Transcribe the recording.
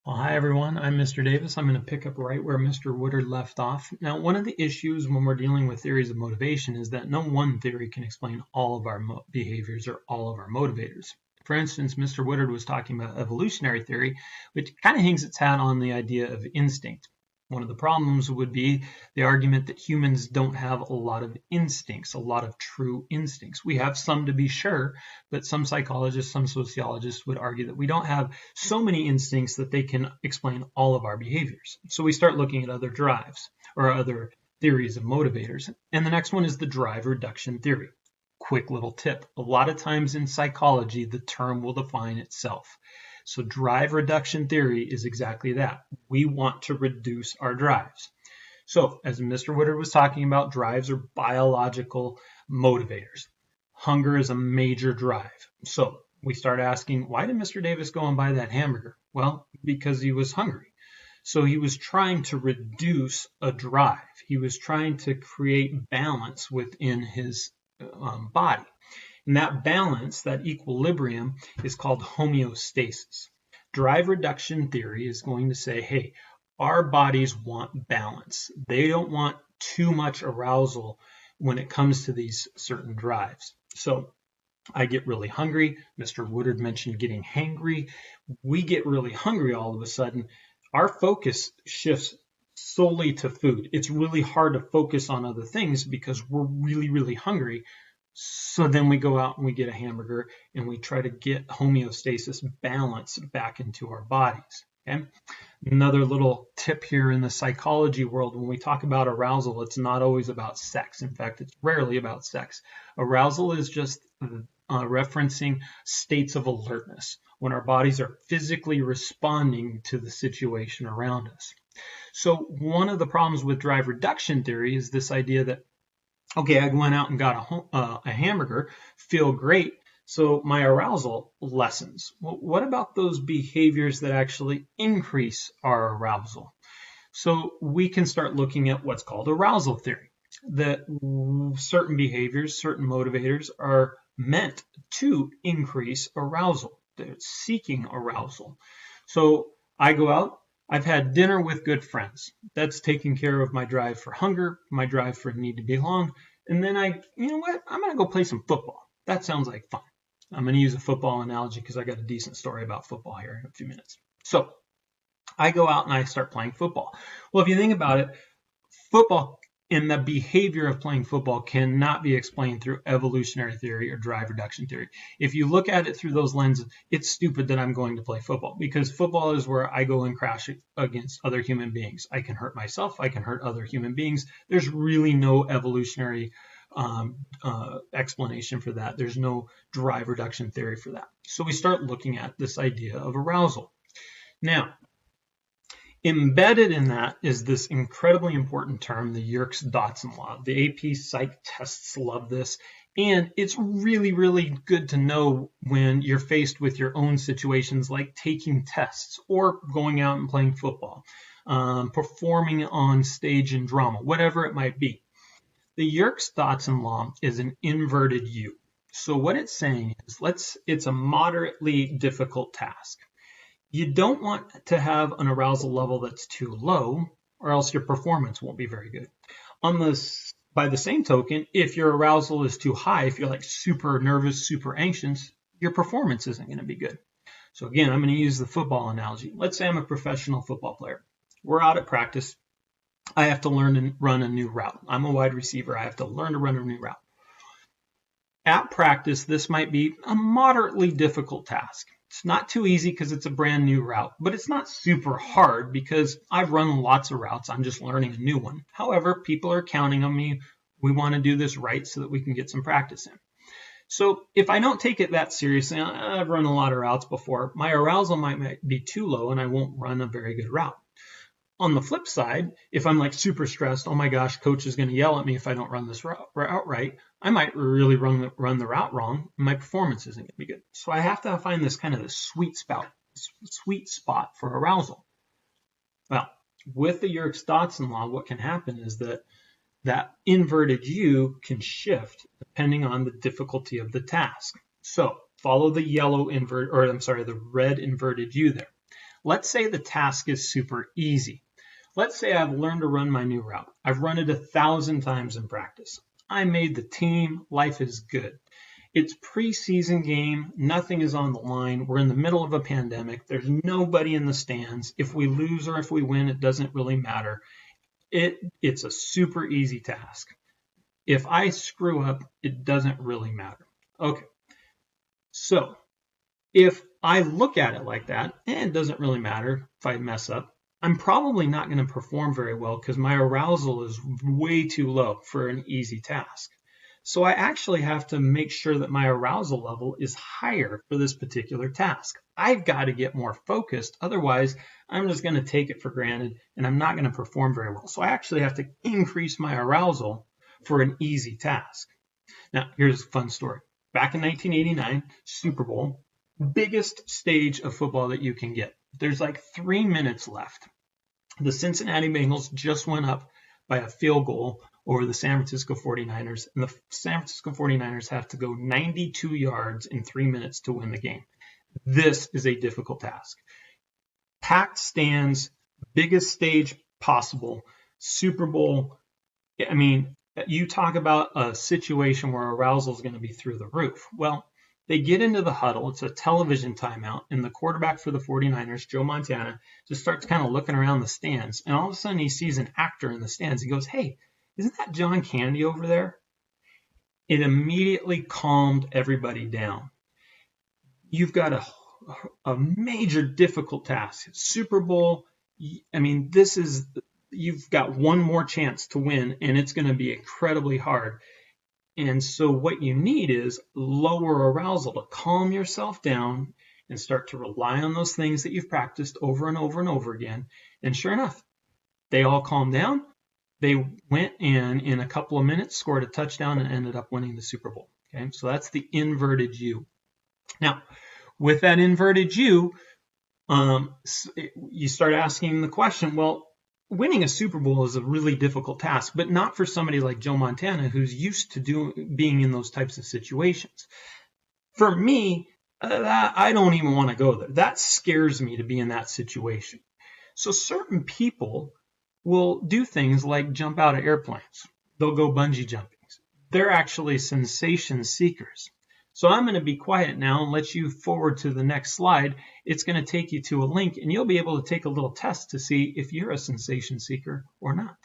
Well, hi everyone, I'm Mr. Davis. I'm going to pick up right where Mr. Woodard left off. Now, one of the issues when we're dealing with theories of motivation is that no one theory can explain all of our behaviors or all of our motivators. For instance, Mr. Woodard was talking about evolutionary theory, which kind of hangs its hat on the idea of instinct. One of the problems would be the argument that humans don't have a lot of instincts, a lot of true instincts. We have some to be sure, but some psychologists, some sociologists would argue that we don't have so many instincts that they can explain all of our behaviors. So we start looking at other drives or other theories of motivators. And the next one is the drive reduction theory. Quick little tip. A lot of times in psychology, the term will define itself. So drive reduction theory is exactly that. We want to reduce our drives. So as Mr. Woodard was talking about, drives are biological motivators. Hunger is a major drive. So we start asking, why did Mr. Davis go and buy that hamburger? Well, because he was hungry. So he was trying to reduce a drive. He was trying to create balance within his body. And that balance, that equilibrium, is called homeostasis. Drive reduction theory is going to say, hey, our bodies want balance. They don't want too much arousal when it comes to these certain drives. So I get really hungry. Mr. Woodard mentioned getting hangry. We get really hungry all of a sudden. Our focus shifts solely to food. It's really hard to focus on other things because we're really, really hungry. So then we go out and we get a hamburger and we try to get homeostasis, balance back into our bodies. Okay? Another little tip here in the psychology world, when we talk about arousal, it's not always about sex. In fact, it's rarely about sex. Arousal is just referencing states of alertness when our bodies are physically responding to the situation around us. So one of the problems with drive reduction theory is this idea that, okay, I went out and got a hamburger, feel great, so my arousal lessens. Well, what about those behaviors that actually increase our arousal? So we can start looking at what's called arousal theory, that certain behaviors, certain motivators are meant to increase arousal. They're seeking arousal. So I go out, I've had dinner with good friends. That's taking care of my drive for hunger, my drive for need to belong. And then you know what? I'm going to go play some football. That sounds like fun. I'm going to use a football analogy because I got a decent story about football here in a few minutes. So I go out and I start playing football. Well, if you think about it, football and the behavior of playing football cannot be explained through evolutionary theory or drive reduction theory. If you look at it through those lenses, it's stupid that I'm going to play football because football is where I go and crash against other human beings. I can hurt myself. I can hurt other human beings. There's really no evolutionary explanation for that. There's no drive reduction theory for that. So we start looking at this idea of arousal. Now, embedded in that is this incredibly important term, the Yerkes-Dodson law. The AP Psych tests love this, and it's really, really good to know when you're faced with your own situations like taking tests or going out and playing football, performing on stage in drama, whatever it might be. The Yerkes-Dodson law is an inverted U. So what it's saying is it's a moderately difficult task. You don't want to have an arousal level that's too low, or else your performance won't be very good. By the same token, if your arousal is too high, if you're like super nervous, super anxious, your performance isn't going to be good. So again, I'm going to use the football analogy. Let's say I'm a professional football player. We're out at practice. I have to learn to run a new route. I'm a wide receiver. I have to learn to run a new route. At practice, this might be a moderately difficult task. It's not too easy because it's a brand new route, but it's not super hard because I've run lots of routes. I'm just learning a new one. However, people are counting on me. We want to do this right so that we can get some practice in. So if I don't take it that seriously, I've run a lot of routes before, my arousal might be too low and I won't run a very good route. On the flip side, if I'm like super stressed, oh my gosh, coach is going to yell at me if I don't run this route right, I might really run the route wrong, and my performance isn't going to be good. So I have to find this kind of the sweet spot for arousal. Well, with the Yerkes-Dodson law, what can happen is that inverted U can shift depending on the difficulty of the task. So follow the red inverted U there. let's say the task is super easy. Let's say I've learned to run my new route. I've run it 1,000 times in practice. I made the team. Life is good. It's preseason game. Nothing is on the line. We're in the middle of a pandemic. There's nobody in the stands. If we lose or if we win, it doesn't really matter. It's a super easy task. If I screw up, it doesn't really matter. Okay. So if I look at it like that, and it doesn't really matter if I mess up, I'm probably not going to perform very well because my arousal is way too low for an easy task. So I actually have to make sure that my arousal level is higher for this particular task. I've got to get more focused. Otherwise, I'm just going to take it for granted and I'm not going to perform very well. So I actually have to increase my arousal for an easy task. Now, here's a fun story. Back in 1989, Super Bowl, biggest stage of football that you can get. There's like 3 minutes left. The Cincinnati Bengals just went up by a field goal over the San Francisco 49ers, and the San Francisco 49ers have to go 92 yards in 3 minutes to win the game. This is a difficult task. Packed stands, biggest stage possible, Super Bowl. I mean, you talk about a situation where arousal is going to be through the roof. Well, they get into the huddle. It's a television timeout, and the quarterback for the 49ers, Joe Montana, just starts kind of looking around the stands, and all of a sudden he sees an actor in the stands. He goes, "Hey, isn't that John Candy over there?" It immediately calmed everybody down. You've got a major difficult task. Super Bowl, I mean, you've got one more chance to win, and it's going to be incredibly hard. And so what you need is lower arousal to calm yourself down and start to rely on those things that you've practiced over and over and over again. And sure enough, they all calmed down. They went in a couple of minutes, scored a touchdown, and ended up winning the Super Bowl. Okay, so that's the inverted U. Now, with that inverted U, you start asking the question, well, winning a Super Bowl is a really difficult task, but not for somebody like Joe Montana who's used to being in those types of situations. For me, I don't even want to go there. That scares me to be in that situation. So certain people will do things like jump out of airplanes. They'll go bungee jumping. They're actually sensation seekers. So I'm going to be quiet now and let you forward to the next slide. It's going to take you to a link, and you'll be able to take a little test to see if you're a sensation seeker or not.